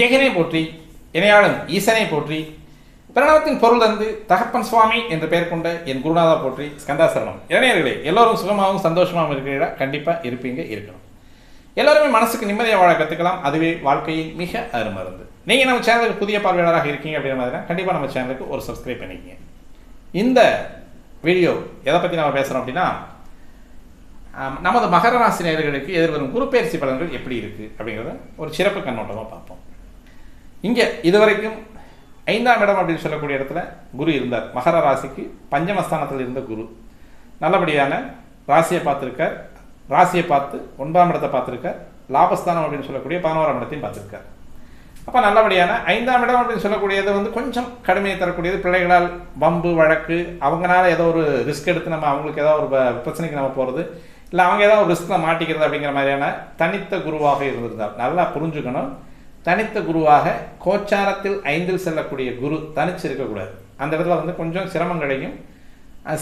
ஏகனை போற்றி இணையாளன் ஈசனை போற்றி பிரணவத்தின் பொருள் தந்து தகப்பன் சுவாமி என்று பெயர் கொண்ட என் குருநாதா போற்றி ஸ்கந்தாசரணம். இளைஞர்களே, எல்லோரும் சுகமாகவும் சந்தோஷமாகவும் இருக்கிறீங்களா? கண்டிப்பாக இருப்பீங்க, இருக்கணும். எல்லோருமே மனசுக்கு நிம்மதியாக வாழ கற்றுக்கலாம். அதுவே வாழ்க்கையின் மிக அருமருந்து. நீங்கள் நம்ம சேனலுக்கு புதிய பார்வையாளராக இருக்கீங்க அப்படின்ற மாதிரி கண்டிப்பாக நம்ம சேனலுக்கு ஒரு சப்ஸ்கிரைப் பண்ணிக்கங்க. இந்த வீடியோ எதை பற்றி நம்ம பேசுகிறோம் அப்படின்னா, நமது மகர ராசி நேயர்களுக்கு எதிர்வரும் குரு பெயர்ச்சி பலன்கள் எப்படி இருக்குது அப்படிங்கிறத ஒரு சிறப்பு கண்ணோட்டமாக பார்ப்போம். இங்கே இதுவரைக்கும் 5ஆம் இடம் அப்படின்னு சொல்லக்கூடிய இடத்துல குரு இருந்தார். மகர ராசிக்கு பஞ்சமஸ்தானத்தில் இருந்த குரு நல்லபடியான ராசியை பார்த்துருக்கார். ராசியை பார்த்து 9ஆம் இடத்தை பார்த்துருக்கார். லாபஸ்தானம் அப்படின்னு சொல்லக்கூடிய 11ஆம் இடத்தையும் பார்த்துருக்கார். அப்போ நல்லபடியான 5ஆம் இடம் அப்படின்னு சொல்லக்கூடியது கொஞ்சம் கடுமையை தரக்கூடியது. பிள்ளைகளால் வம்பு வழக்கு, அவங்களால ஏதோ ஒரு ரிஸ்க் எடுத்து நம்ம அவங்களுக்கு ஏதோ ஒரு பிரச்சனைக்கு நம்ம போகிறது, இல்லை அவங்க ஏதோ ஒரு ரிஸ்கில் மாட்டிக்கிறது அப்படிங்கிற மாதிரியான தனித்த குருவாக இருந்திருந்தார். நல்லா புரிஞ்சுக்கணும், தனித்த குருவாக கோச்சாரத்தில் 5இல் செல்லக்கூடிய குரு தனிச்சு இருக்கக்கூடாது. அந்த இடத்துல கொஞ்சம் சிரமங்களையும்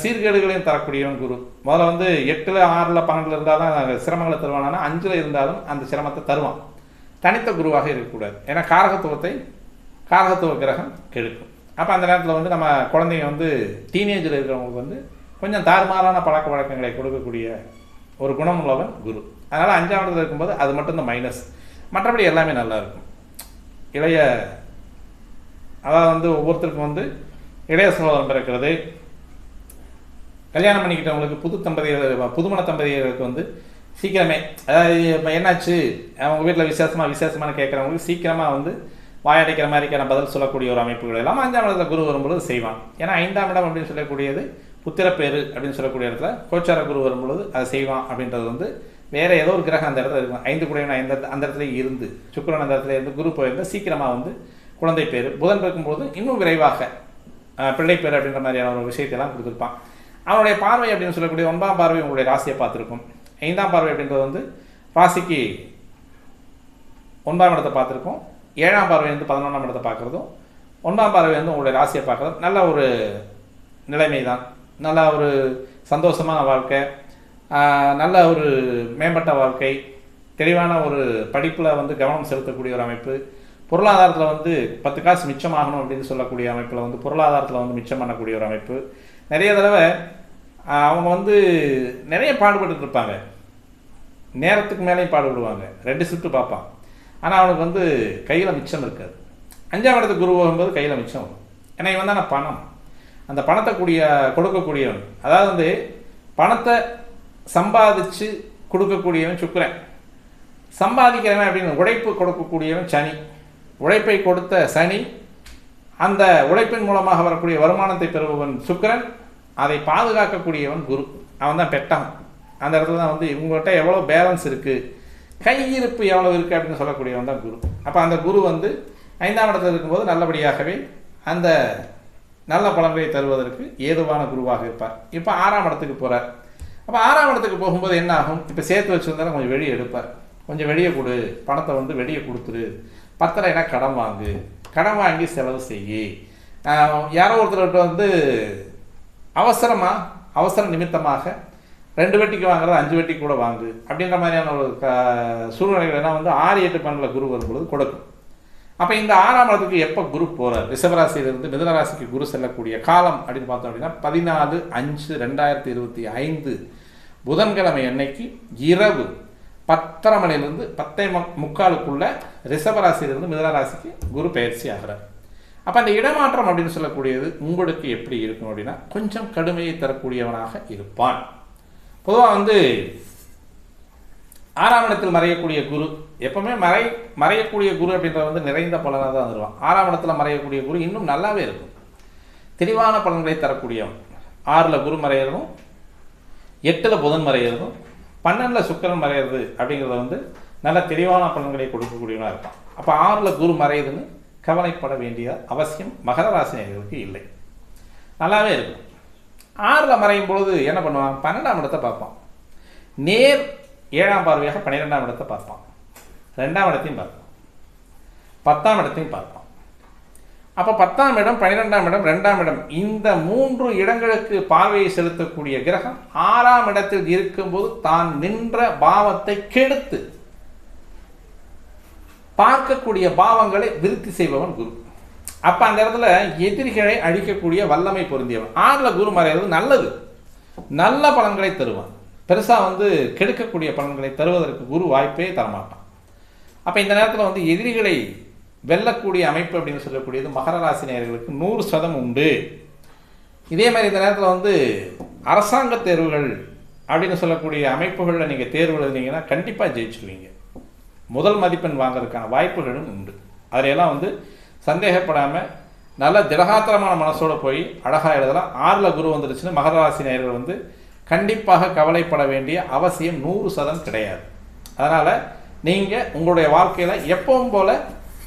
சீர்கேடுகளையும் தரக்கூடியவன் குரு. முதல்ல 8, 6, 12 இருந்தால் தான் சிரமங்களை தருவானா, 5இல் இருந்தாலும் அந்த சிரமத்தை தருவான். தனித்த குருவாக இருக்கக்கூடாது. ஏன்னா காரகத்துவ கிரகம் கெடுக்கும். அப்போ அந்த நேரத்தில் நம்ம குழந்தைங்க டீனேஜில் இருக்கிறவங்களுக்கு கொஞ்சம் தாறுமாறான பழக்க வழக்கங்களை கொடுக்கக்கூடிய ஒரு குணமுள்ளவன் குரு. அதனால் 5ஆம் இடத்துல இருக்கும்போது அது மட்டும்தான் மைனஸ். மற்றபடி எல்லாமே நல்லா இருக்கும். அதாவது ஒவ்வொருத்தருக்கும் இளைய சகோதரம் பிறக்கிறது, கல்யாணம் பண்ணிக்கிட்டவங்களுக்கு புதுமண தம்பதியர்களுக்கு சீக்கிரமே, அதாவது இப்போ என்னாச்சு அவங்க வீட்டில் விசேஷமான கேட்குறவங்களுக்கு சீக்கிரமாக வாயடைக்கிற மாதிரிக்கான பதில் சொல்லக்கூடிய ஒரு அமைப்புகள் எல்லாம் 5ஆம் இடத்துல குரு வரும்பொழுது செய்வான். ஏன்னா 5ஆம் இடம் அப்படின்னு சொல்லக்கூடியது புத்திரப்பேரு அப்படின்னு சொல்லக்கூடிய இடத்துல கோச்சார குரு வரும்பொழுது அதை செய்வான். அப்படின்றது வேறு ஏதோ ஒரு கிரகம் அந்த இடத்துல இருக்கும். 5 கூடையவன் அந்த இடத்துல இருந்து, சுக்கிரன் அந்த இடத்துல இருந்து குரு போயிருந்தால் சீக்கிரமாக குழந்தை பேர். புதன் இருக்கும்போது இன்னும் விரைவாக பிள்ளை பேர் அப்படின்ற மாதிரியான ஒரு விஷயத்தையெல்லாம் கொடுத்துருப்பான். அவனுடைய பார்வை அப்படின்னு சொல்லக்கூடிய 9ஆம் பார்வை உங்களுடைய ராசியை பார்த்துருக்கும். 5ஆம் பார்வை அப்படின்றது ராசிக்கு 9ஆம் இடத்தை பார்த்துருக்கோம். 7ஆம் பார்வை 11ஆம் இடத்தை பார்க்குறதும், 9ஆம் பார்வை உங்களுடைய ராசியை பார்க்குறதும் நல்ல ஒரு நிலைமை தான். நல்ல ஒரு சந்தோஷமான வாழ்க்கை, நல்ல ஒரு மேம்பட்ட வாழ்க்கை, தெளிவான ஒரு படிப்பில் கவனம் செலுத்தக்கூடிய ஒரு அமைப்பு, பொருளாதாரத்தில் 10 காசு மிச்சமாகணும் அப்படின்னு சொல்லக்கூடிய அமைப்பில் பொருளாதாரத்தில் மிச்சம் பண்ணக்கூடிய ஒரு அமைப்பு. நிறைய தடவை அவங்க நிறைய பாடுபட்டு இருப்பாங்க, நேரத்துக்கு மேலேயும் பாடுபடுவாங்க, 2 ஷிஃப்ட்டு பார்ப்பான். ஆனால் அவனுக்கு கையில் மிச்சம் இருக்காது. 5ஆம் இடத்துக்கு குரு போகும்போது கையில் மிச்சம் வரும். ஏன்னா இவன் தானே பணம், அந்த பணத்தை கொடுக்கக்கூடியவன். அதாவது பணத்தை சம்பாதிச்சு கொடுக்கக்கூடியவன் சுக்கிரன், சம்பாதிக்கிறவன் அப்படின்னு உழைப்பு கொடுக்கக்கூடியவன் சனி. உழைப்பை கொடுத்த சனி அந்த உழைப்பின் மூலமாக வரக்கூடிய வருமானத்தை பெறுபவன் சுக்கிரன், அதை பாதுகாக்கக்கூடியவன் குரு. அவன் தான் பெட்டவன். அந்த இடத்துல தான் இவங்ககிட்ட எவ்வளோ பேலன்ஸ் இருக்குது, கையிருப்பு எவ்வளோ இருக்குது அப்படின்னு சொல்லக்கூடியவன் தான் குரு. அப்போ அந்த குரு 5ஆம் இடத்துல இருக்கும்போது நல்லபடியாகவே அந்த நல்ல பலன்களை தருவதற்கு ஏதுவான குருவாக இருப்பார். இப்போ 6ஆம் இடத்துக்கு போகிறார். அப்போ 6ஆம் இடத்துக்கு போகும்போது என்ன ஆகும்? இப்போ சேர்த்து வச்சுருந்தாலும் கொஞ்சம் வெளியே எடுப்பார். கொஞ்சம் வெளியே கொடு, பணத்தை வெளியே கொடுத்துரு, பத்தலைனா கடன் வாங்கு, கடன் வாங்கி செலவு செய்யி, யாரோ ஒருத்தர்கிட்ட அவசர நிமித்தமாக 2 வட்டிக்கு வாங்குறது 5 வட்டிக்கு கூட வாங்கு அப்படின்ற மாதிரியான ஒரு சூழ்நிலைகள் எல்லாம் 6, 8, 12 குரு வரும்பொழுது கொடுக்கும். அப்போ இந்த 6ஆம் இடத்துக்கு எப்போ குரு போகிறார்? ரிஷபராசியிலிருந்து மிதுன ராசிக்கு குரு செல்லக்கூடிய காலம் அப்படின்னு பார்த்தோம் அப்படின்னா 14/5/2025 புதன்கிழமை அன்னைக்கு இரவு 10:30 மணிலிருந்து 10:45 ரிஷபராசியிலிருந்து மிதுன ராசிக்கு குரு பயிற்சி ஆகிறார். அப்போ அந்த இடமாற்றம் அப்படின்னு சொல்லக்கூடியது உங்களுக்கு எப்படி இருக்கும் அப்படின்னா கொஞ்சம் கடுமையை தரக்கூடியவனாக இருப்பான். பொதுவாக 6ஆம் இடத்தில் மறையக்கூடிய குரு எப்பவுமே மறையக்கூடிய குரு அப்படின்றது நிறைந்த பலனாக தான் தருவான். 6ஆம் இடத்துல மறையக்கூடிய குரு இன்னும் நல்லாவே இருக்கும், தெளிவான பலன்களை தரக்கூடியவன். 6ல் குரு மறையிறதும், 8ல் புதன் மறையிறதும், 12ல் சுக்கிரன் மறையிறது அப்படிங்கிறத நல்ல தெளிவான பலன்களை கொடுக்கக்கூடியவனாக இருப்பான். அப்போ 6ல் குரு மறையுதுன்னு கவலைப்பட வேண்டிய அவசியம் மகர ராசி நேயர்களுக்கு இல்லை, நல்லாவே இருக்கும். 6ல் மறையும் பொழுது என்ன பண்ணுவான்? 12ஆம் இடத்தை பார்ப்பான். நேர் 7ஆம் பார்வையாக 12ஆம் இடத்தை பார்ப்பான். 2ஆம் இடத்தையும் பார்ப்பான், 10ஆம் இடத்தையும் பார்ப்பான். அப்போ 10ஆம் இடம், 12ஆம் இடம், 2ஆம் இடம், இந்த 3 இடங்களுக்கு பார்வையை செலுத்தக்கூடிய கிரகம் 6ஆம் இடத்தில் இருக்கும்போது தான் நின்ற பாவத்தை கெடுத்து பார்க்கக்கூடிய பாவங்களை விருத்தி செய்பவன் குரு. அப்போ அந்த இடத்துல எதிரிகளை அழிக்கக்கூடிய வல்லமை பொருந்தியவன். 6ல் குரு மறைகிறது நல்லது, நல்ல பலன்களை தருவான். பெருசாக கெடுக்கக்கூடிய பலன்களை தருவதற்கு குரு வாய்ப்பே தரமாட்டான். அப்போ இந்த நேரத்தில் எதிரிகளை வெல்லக்கூடிய அமைப்பு அப்படின்னு சொல்லக்கூடியது மகர ராசி நேயர்களுக்கு 100% உண்டு. இதே மாதிரி இந்த நேரத்தில் அரசாங்க தேர்வுகள் அப்படின்னு சொல்லக்கூடிய அமைப்புகளில் நீங்கள் தேர்வு எழுதினீங்கன்னா கண்டிப்பாக ஜெயிச்சுருவீங்க. முதல் மதிப்பெண் வாங்கிறதுக்கான வாய்ப்புகளும் உண்டு. அதிலெல்லாம் சந்தேகப்படாமல் நல்ல திடகாத்திரமான மனசோடு போய் அழகாக எழுதலாம். 6ல் குரு வந்துருச்சுன்னு மகர ராசி நேயர்கள் கண்டிப்பாக கவலைப்பட வேண்டிய அவசியம் 100% கிடையாது. அதனால் நீங்கள் உங்களுடைய வாழ்க்கையில் எப்பவும் போல்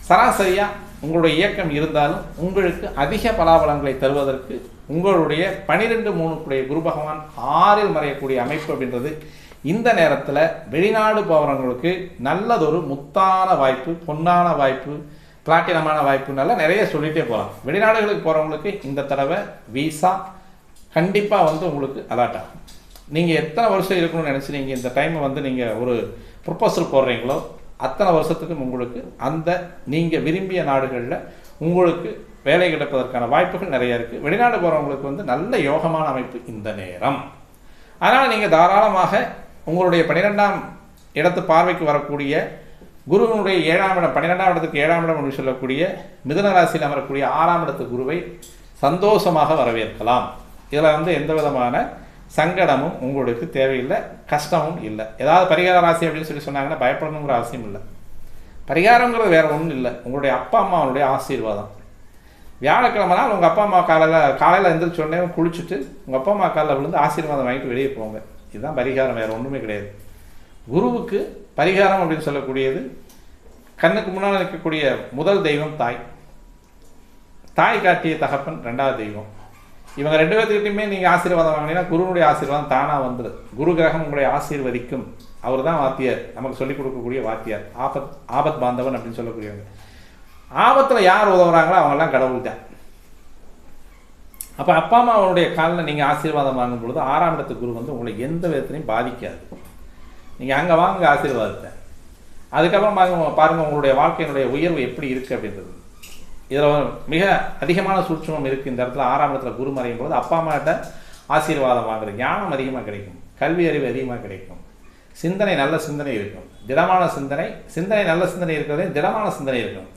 சராசரியாக உங்களுடைய இயக்கம் இருந்தாலும் உங்களுக்கு அதிக பலாபலங்களை தருவதற்கு உங்களுடைய 12/3 குரு பகவான் 6ல் மறையக்கூடிய அமைப்பு அப்படின்றது இந்த நேரத்தில் வெளிநாடு போகிறவங்களுக்கு நல்லதொரு முத்தான வாய்ப்பு, பொன்னான வாய்ப்பு, பிளாட்டினமான வாய்ப்புனால நிறைய சொல்லிகிட்டே போகலாம். வெளிநாடுகளுக்கு போகிறவங்களுக்கு இந்த தடவை வீசா கண்டிப்பாக உங்களுக்கு அலாட் ஆகும். நீங்கள் எத்தனை வருஷம் இருக்கணும்னு நினச்சி நீங்கள் இந்த டைமை நீங்கள் ஒரு ப்ரொப்போசல் போடுறீங்களோ அத்தனை வருஷத்துக்கு உங்களுக்கு அந்த நீங்கள் விரும்பிய நாடுகளில் உங்களுக்கு வேலை கிடைப்பதற்கான வாய்ப்புகள் நிறைய இருக்குது. வெளிநாடு போகிறவங்களுக்கு நல்ல யோகமான அமைப்பு இந்த நேரம். அதனால் நீங்கள் தாராளமாக உங்களுடைய 12ஆம் இடத்து பார்வைக்கு வரக்கூடிய குருவினுடைய 7ஆம் இடம், 12ஆம் இடத்துக்கு 7ஆம் இடம் என்று சொல்லக்கூடிய மிதுன ராசியில் அமரக்கூடிய 6ஆம் இடத்து குருவை சந்தோஷமாக வரவேற்கலாம். இதில் எந்த விதமான சங்கடமும் உங்களுக்கு தேவையில்லை, கஷ்டமும் இல்லை. ஏதாவது பரிகார ராசி அப்படின்னு சொன்னாங்கன்னா பயப்படணுங்கிற அவசியம் இல்லை. பரிகாரங்கிறது வேறு ஒன்றும் இல்லை, உங்களுடைய அப்பா அம்மாவுடைய ஆசீர்வாதம். வியாழக்கிழமை நாள் உங்கள் அப்பா அம்மா காலையில் எழுந்திரிச்சோடனே குளிச்சுட்டு உங்கள் அப்பா அம்மா காலில் விழுந்து ஆசீர்வாதம் வாங்கிட்டு வெளியே போங்க. இதுதான் பரிகாரம், வேறு ஒன்றுமே கிடையாது. குருவுக்கு பரிகாரம் அப்படின்னு சொல்லக்கூடியது கண்ணுக்கு முன்னால் இருக்கக்கூடிய முதல் தெய்வம் தாய். தாய் காட்டிய தகப்பன் 2வது தெய்வம். இவங்க 2 பேர்த்துக்கிட்டையுமே நீங்கள் ஆசீர்வாதம் வாங்கினீங்கன்னா குருனுடைய ஆசீர்வாதம் தானாக வந்துடும். குரு கிரகம் உங்களுடைய ஆசீர்வதிக்கும். அவர் தான் வாத்தியார், நமக்கு சொல்லிக் கொடுக்கக்கூடிய வாத்தியார், ஆபத் பாந்தவன் அப்படின்னு சொல்லக்கூடியவங்க. ஆபத்தில் யார் உதவுறாங்களோ அவங்கெல்லாம் கடவுள் தான். அப்போ அப்பா அம்மா அவனுடைய காலில் நீங்கள் ஆசீர்வாதம் வாங்கும் பொழுது 6ஆம் இடத்து குரு உங்களை எந்த விதத்துலையும் பாதிக்காது. நீங்கள் அங்கே வாங்க ஆசீர்வாதத்தை, அதுக்கப்புறம் பாருங்கள் உங்களுடைய வாழ்க்கையினுடைய உயர்வு எப்படி இருக்குது அப்படின்றது. இதில் மிக அதிகமான சூட்சமம் இருக்குது. இந்த இடத்துல 6ஆம் இடத்துல குரு மறையும் பொழுது அப்பா அம்மாட்ட ஆசீர்வாதம் வாங்குறது, ஞானம் அதிகமாக கிடைக்கும், கல்வி அறிவு அதிகமாக கிடைக்கும், சிந்தனை நல்ல சிந்தனை இருக்கும், திடமான சிந்தனை நல்ல சிந்தனை இருக்கிறதே திடமான சிந்தனை இருக்கும்.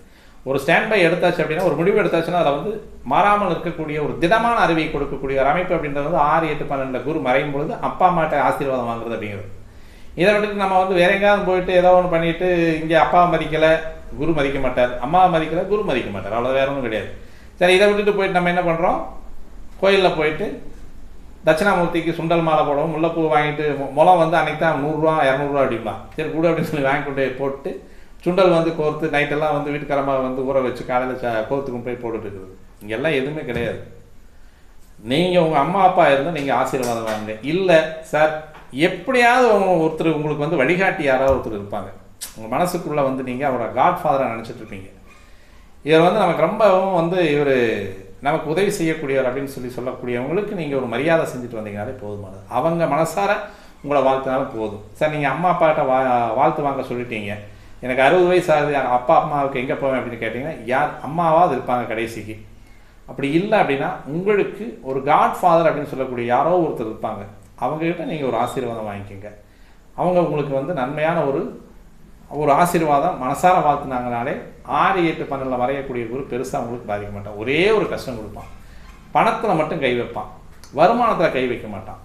ஒரு ஸ்டாண்ட் பை எடுத்தாச்சு அப்படின்னா, ஒரு முடிவு எடுத்தாச்சுன்னா அதில் மாறாமல் இருக்கக்கூடிய ஒரு திடமான அறிவை கொடுக்கக்கூடிய ஒரு அமைப்பு அப்படின்றது 6, 8, 12 குரு மறையும் பொழுது அப்பா அம்மாட்ட ஆசீர்வாதம் வாங்குறது அப்படிங்கிறது. இதை விட்டுட்டு நம்ம வேற எங்கேயாவது போயிட்டு ஏதோ ஒன்று பண்ணிட்டு இங்கே அப்பாவை மதிக்கலை குரு மதிக்க மாட்டார், அம்மாவை மதிக்கலை குரு மதிக்க மாட்டார், அவ்வளோ வேற ஒன்றும் கிடையாது. சரி, இதை விட்டுட்டு போயிட்டு நம்ம என்ன பண்ணுறோம், கோயிலில் போயிட்டு தட்சிணாமூர்த்திக்கு சுண்டல் மாலை போடுவோம், முல்லைப்பூ வாங்கிட்டு முளம் அன்றைக்கி தான் 100 ரூபா 200 ரூபா அப்படிம்பான். சரி கூட அப்படின்னு சொல்லி வாங்கி கொண்டு போட்டு சுண்டல் கோர்த்து நைட்டெல்லாம் வீட்டுக்காரமாக ஊற வச்சு காலையில் கோர்த்துக்கும் போய் போட்டுட்டு இருக்குது. இங்கெல்லாம் எதுவுமே கிடையாது. நீங்கள் உங்கள் அம்மா அப்பா இருந்தால் நீங்கள் ஆசீர்வாதம் வாங்க. இல்லை சார், எப்படியாவது ஒருத்தர் உங்களுக்கு வழிகாட்டி யாராவது ஒருத்தர் இருப்பாங்க. உங்கள் மனசுக்குள்ளே நீங்கள் அவரை காட் ஃபாதராக நினச்சிட்டு இருப்பீங்க. இவர் நமக்கு ரொம்பவும் இவர் நமக்கு உதவி செய்யக்கூடியவர் அப்படின்னு சொல்லக்கூடியவங்களுக்கு நீங்கள் ஒரு மரியாதை செஞ்சுட்டு வந்தீங்கனாலே போதுமானது. அவங்க மனசார உங்களை வாழ்த்தினாலும் போதும். சார், நீங்கள் அம்மா அப்பாட்ட வாழ்த்து வாங்க சொல்லிட்டீங்க, எனக்கு 60 வயசு ஆகுது, அப்பா அம்மாவுக்கு எங்கே போவேன் அப்படின்னு கேட்டிங்கன்னா யார் அம்மாவாவது இருப்பாங்க கடைசிக்கு. அப்படி இல்லை அப்படின்னா உங்களுக்கு ஒரு காட் ஃபாதர் அப்படின்னு சொல்லக்கூடிய யாரோ ஒருத்தர் இருப்பாங்க. அவங்ககிட்ட நீங்கள் ஒரு ஆசீர்வாதம் வாங்கிக்கோங்க. அவங்க உங்களுக்கு நன்மையான ஒரு ஆசீர்வாதம் மனசார வாழ்த்துனாங்கனாலே 6, 8, 12 வரையக்கூடிய குரு பெருசாக உங்களுக்கு பாதிக்க மாட்டான். ஒரே ஒரு கஷ்டம் கொடுப்பான், பணத்தில் மட்டும் கை வைப்பான், வருமானத்தில் கை வைக்க மாட்டான்,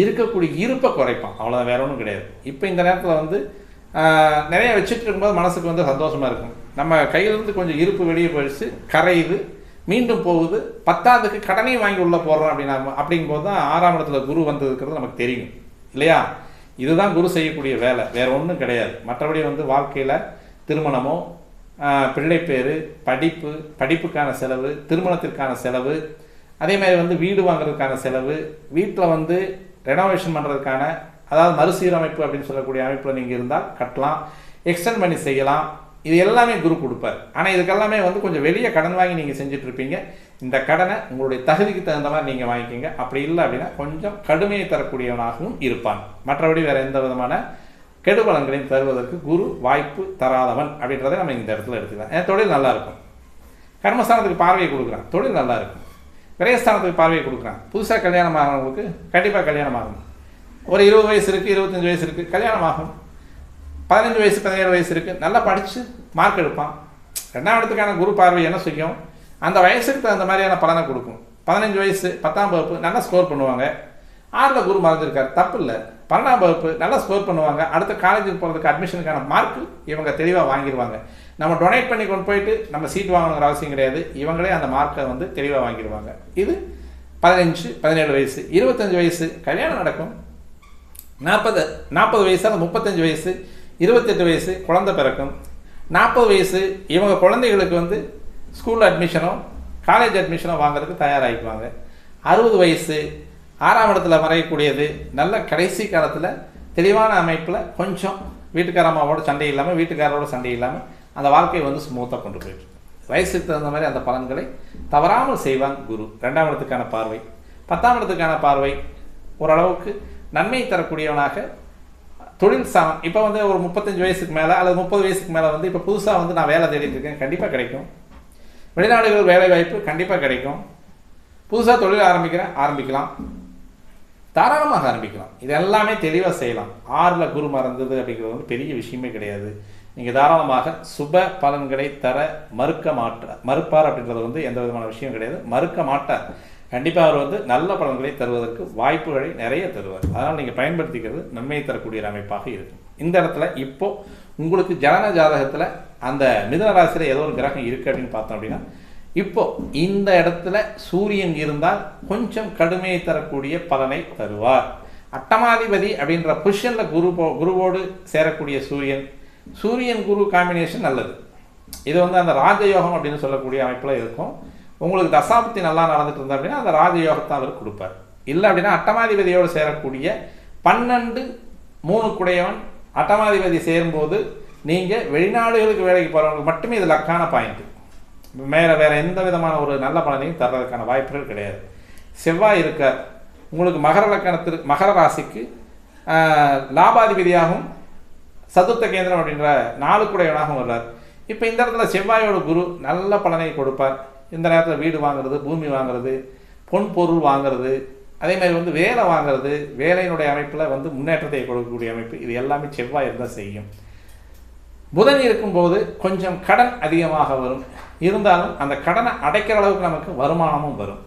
இருக்கக்கூடிய இருப்பை குறைப்பான். அவ்வளோதான், வேற ஒன்றும் கிடையாது. இப்போ இந்த நேரத்தில் நிறைய வச்சுட்டு இருக்கும்போது மனசுக்கு சந்தோஷமாக இருக்கும். நம்ம கையிலேருந்து கொஞ்சம் இருப்பு வெளியே போயிடுச்சு, கரையுது, மீண்டும் போகுது, 10ஆவதுக்கு கடனையும் வாங்கி உள்ளே போடுறோம் அப்படிங்கும்போது தான் 6ஆம் இடத்துல குரு வந்ததுக்கிறது நமக்கு தெரியும் இல்லையா? இதுதான் குரு செய்யக்கூடிய வேலை, வேறு ஒன்றும் கிடையாது. மற்றபடி வாழ்க்கையில் திருமணமோ, பிள்ளை பேர், படிப்புக்கான செலவு, திருமணத்திற்கான செலவு, அதே மாதிரி வீடு வாங்குறதுக்கான செலவு, வீட்டில் ரெனோவேஷன் பண்ணுறதுக்கான, அதாவது மறுசீரமைப்பு அப்படின்னு சொல்லக்கூடிய அமைப்பில் நீங்கள் இருந்தால் கட்டலாம், எக்ஸ்டெண்ட் பண்ணி செய்யலாம். இது எல்லாமே குரு கொடுப்பார். ஆனால் இதுக்கெல்லாமே கொஞ்சம் வெளியே கடன் வாங்கி நீங்கள் செஞ்சுட்டு இருப்பீங்க. இந்த கடனை உங்களுடைய தகுதிக்கு தகுந்த மாதிரி நீங்கள் வாங்கிக்கிங்க. அப்படி இல்லை அப்படின்னா கொஞ்சம் கடுமையை தரக்கூடியவனாகவும் இருப்பான். மற்றபடி வேறு எந்த விதமான கெடுபலன்களையும் தருவதற்கு குரு வாய்ப்பு தராதவன் அப்படின்றத நம்ம இந்த இடத்துல எடுத்துக்கலாம். ஏன் தொழில் நல்லா இருக்கும், கர்மஸ்தானத்துக்கு பார்வையை கொடுக்குறான், தொழில் நல்லா இருக்கும். விரயஸ்தானத்துக்கு பார்வையை கொடுக்குறான், புதுசாக கல்யாணம் ஆகிறவங்களுக்கு கண்டிப்பாக கல்யாணம் ஆகும். ஒரு 20 வயசு இருக்குது, 25 வயசு இருக்குது, கல்யாணம் ஆகும். 15 வயசு 17 வயசு இருக்குது, நல்லா படித்து மார்க் எடுப்பான். 2ஆம் இடத்துக்கான குரு பார்வை என்ன செய்யும், அந்த வயசுக்கு தகுந்த மாதிரியான பலனை கொடுக்கும். 15 வயசு 10ஆம் வகுப்பு நல்லா ஸ்கோர் பண்ணுவாங்க, 6ல் குரு மறைஞ்சிருக்காரு, தப்பு இல்லை. 12ஆம் வகுப்பு நல்லா ஸ்கோர் பண்ணுவாங்க, அடுத்த காலேஜுக்கு போகிறதுக்கு அட்மிஷனுக்கான மார்க்கு இவங்க தெளிவாக வாங்கிடுவாங்க. நம்ம டொனேட் பண்ணி கொண்டு போயிட்டு நம்ம சீட் வாங்கணுங்கிற அவசியம் கிடையாது, இவங்களே அந்த மார்க்கை வந்து தெளிவாக வாங்கிடுவாங்க. இது 15 17 வயசு. 25 வயசு கல்யாணம் நடக்கும். 40 வயசு அந்த 35 வயசு 28 வயசு குழந்தை பிறக்கும். 40 வயசு இவங்க குழந்தைகளுக்கு வந்து ஸ்கூல் அட்மிஷனோ காலேஜ் அட்மிஷனோ வாங்குறதுக்கு தயாராகிக்குவாங்க. 60 வயசு 6ஆம் இடத்துல மறையக்கூடியது, நல்ல கடைசி காலத்தில் தெளிவான அமைப்பில் கொஞ்சம் வீட்டுக்காரம்மாவோட சண்டை இல்லாமல் வீட்டுக்காரோட சண்டை இல்லாமல் அந்த வாழ்க்கையை வந்து ஸ்மூத்தாக கொண்டு போயிட்டு வயசுக்கு தகுந்த மாதிரி அந்த பலன்களை தவறாமல் செய்வான் குரு. 2ஆம் இடத்துக்கான பார்வை, 10ஆம் இடத்துக்கான பார்வை ஓரளவுக்கு நன்மை தரக்கூடியவனாக தொழில் சாமம். இப்போ வந்து ஒரு 35 வயசுக்கு மேலே அல்லது 30 வயசுக்கு மேலே வந்து இப்போ புதுசாக வந்து நான் வேலை தேடிட்டு இருக்கேன், கண்டிப்பாக கிடைக்கும். வெளிநாடுகள் வேலை வாய்ப்பு கண்டிப்பாக கிடைக்கும். புதுசாக தொழில் ஆரம்பிக்கலாம், தாராளமாக ஆரம்பிக்கலாம். இது எல்லாமே தெளிவாக செய்யலாம். 6ல் குரு மறந்தது அப்படிங்கிறது வந்து பெரிய விஷயமே கிடையாது. நீங்கள் தாராளமாக சுப பலன்களை தர மறுப்பார் அப்படின்றது வந்து எந்த விதமான விஷயம் கிடையாது, மறுக்க மாட்டார். கண்டிப்பாக அவர் வந்து நல்ல பலன்களை தருவதற்கு வாய்ப்புகளை நிறைய தருவார். அதனால் நீங்கள் பயன்படுத்திக்கிறது நன்மையை தரக்கூடிய அமைப்பாக இருக்கும். இந்த இடத்துல இப்போ உங்களுக்கு ஜனன ஜாதகத்தில் அந்த மிதுன ராசியில் ஏதோ ஒரு கிரகம் இருக்குது அப்படின்னு பார்த்தோம் அப்படின்னா, இப்போ இந்த இடத்துல சூரியன் இருந்தால் கொஞ்சம் கடுமையை தரக்கூடிய பலனை தருவார். அட்டமாதிபதி அப்படின்ற பொசிஷனில் குருவோடு சேரக்கூடிய சூரியன் குரு காம்பினேஷன் நல்லது. இது வந்து அந்த ராஜயோகம் அப்படின்னு சொல்லக்கூடிய அமைப்பில் இருக்கும். உங்களுக்கு தசாப்தி நல்லா நடந்துட்டு இருந்தா அப்படின்னா அந்த ராஜயோகத்தை அவர் கொடுப்பார். இல்லை அப்படின்னா அட்டமாதிபதியோடு சேரக்கூடிய 12-3 குடையவன் அட்டமாதிபதி சேரும்போது நீங்கள் வெளிநாடுகளுக்கு வேலைக்கு போகிறவங்களுக்கு மட்டுமே இது லக்கான பாயிண்ட். வேற எந்த விதமான ஒரு நல்ல பலனையும் தர்றதுக்கான வாய்ப்புகள் கிடையாது. செவ்வாய் இருக்கார் உங்களுக்கு மகர ராசிக்கு லாபாதிபதியாகவும் சதுர்த்த கேந்திரம் அப்படின்ற 4 குடையவனாகவும் வர்றார். இப்போ இந்த இடத்துல செவ்வாயோட குரு நல்ல பலனை கொடுப்பார். இந்த நேரத்தில் வீடு வாங்குறது, பூமி வாங்குறது, பொன் பொருள் வாங்குறது, அதே மாதிரி வந்து வேலை வாங்குறது, வேலையினுடைய அமைப்பில் வந்து முன்னேற்றத்தை கொடுக்கக்கூடிய அமைப்பு, இது எல்லாமே செவ்வாய் இருந்தால் செய்யும். புதன் இருக்கும்போது கொஞ்சம் கடன் அதிகமாக வரும், இருந்தாலும் அந்த கடனை அடைக்கிற அளவுக்கு நமக்கு வருமானமும் வரும்.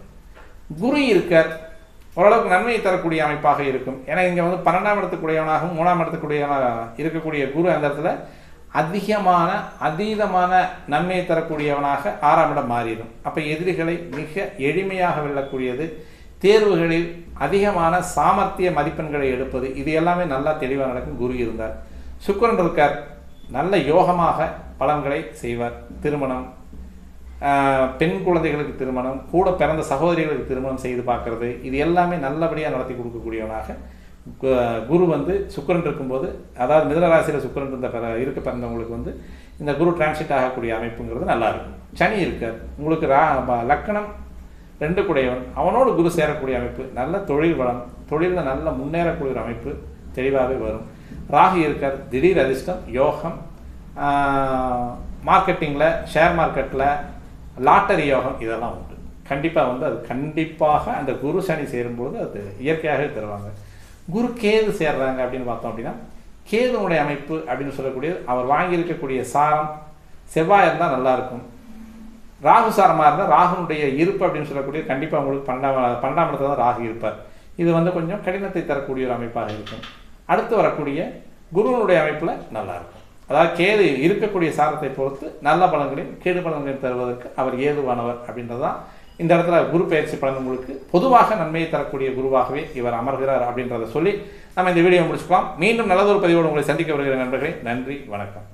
குரு இருக்கார் ஓரளவுக்கு நன்மையை தரக்கூடிய அமைப்பாக இருக்கும். ஏன்னா இங்கே வந்து 12ஆம் இடத்துக்குடையவனாகவும் 3ஆம் இடத்துக்குடையவனாக இருக்கக்கூடிய குரு அந்த இடத்துல அதீதமான நன்மையை தரக்கூடியவனாக 6ஆம் இடம் மாறிடும். அப்போ எதிரிகளை மிக எளிமையாக வெல்லக்கூடியது, தேர்வுகளில் அதிகமான சாமர்த்திய மதிப்பெண்களை எடுப்பது, இது எல்லாமே நல்லா தெளிவாக நடக்கும் குரு இருந்தார். சுக்கிரன் இருக்கார் நல்ல யோகமாக பலன்களை செய்வார். திருமணம், பெண் குழந்தைகளுக்கு திருமணம், கூட பிறந்த சகோதரிகளுக்கு திருமணம் செய்து பார்க்கறது, இது எல்லாமே நல்லபடியாக நடத்தி கொடுக்கக்கூடியவனாக குரு வந்து சுக்கிரன் இருக்கும்போது, அதாவது மிதுனராசியில் சுக்கிரன் இருக்க பிறந்தவங்களுக்கு வந்து இந்த குரு டிரான்சிட் ஆகக்கூடிய அமைப்புங்கிறது நல்லா இருக்கும். சனி இருக்கார் உங்களுக்கு லக்கணம் 2 குடையவன், அவனோடு குரு சேரக்கூடிய அமைப்பு, நல்ல தொழில் வளம், தொழிலில் நல்ல முன்னேறக்கூடிய ஒரு அமைப்பு தெளிவாகவே வரும். ராகு இருக்கார் திடீர் அதிர்ஷ்டம், யோகம், மார்க்கெட்டிங்கில் ஷேர் மார்க்கெட்டில் லாட்டரி யோகம், இதெல்லாம் உண்டு. கண்டிப்பாக வந்து அது கண்டிப்பாக அந்த குரு சனி சேரும்போது அது இயற்கையாகவே தருவாங்க. குரு கேது சேர்றாங்க அப்படின்னு பார்த்தோம் அப்படின்னா, கேதுனுடைய அமைப்பு அப்படின்னு சொல்லக்கூடியது அவர் வாங்கியிருக்கக்கூடிய சாரம் செவ்வாய் இருந்தால் நல்லாயிருக்கும். ராகு சாரமாக இருந்தால் ராகுனுடைய இருப்பு அப்படின்னு சொல்லக்கூடிய கண்டிப்பாக உங்களுக்கு 12ஆம் இடத்துல தான் ராகு இருப்பார். இது வந்து கொஞ்சம் கடினத்தை தரக்கூடிய ஒரு அமைப்பாக இருக்கும். அடுத்து வரக்கூடிய குருவனுடைய அமைப்பில் நல்லாயிருக்கும். அதாவது கேது இருக்கக்கூடிய சாரத்தை பொறுத்து நல்ல பலன்களையும் கேடு பலன்களையும் தருவதற்கு அவர் ஏதுவானவர் அப்படின்றது தான் இந்த இடத்துல குரு பயிற்சி பலன் உங்களுக்கு பொதுவாக நன்மையை தரக்கூடிய குருவாகவே இவர் அமர்கிறார் அப்படின்றத சொல்லி நம்ம இந்த வீடியோ முடிச்சுக்கலாம். மீண்டும் நல்லதொரு பதிவோடு உங்களை சந்திக்க வருகிற நண்பர்களே, நன்றி, வணக்கம்.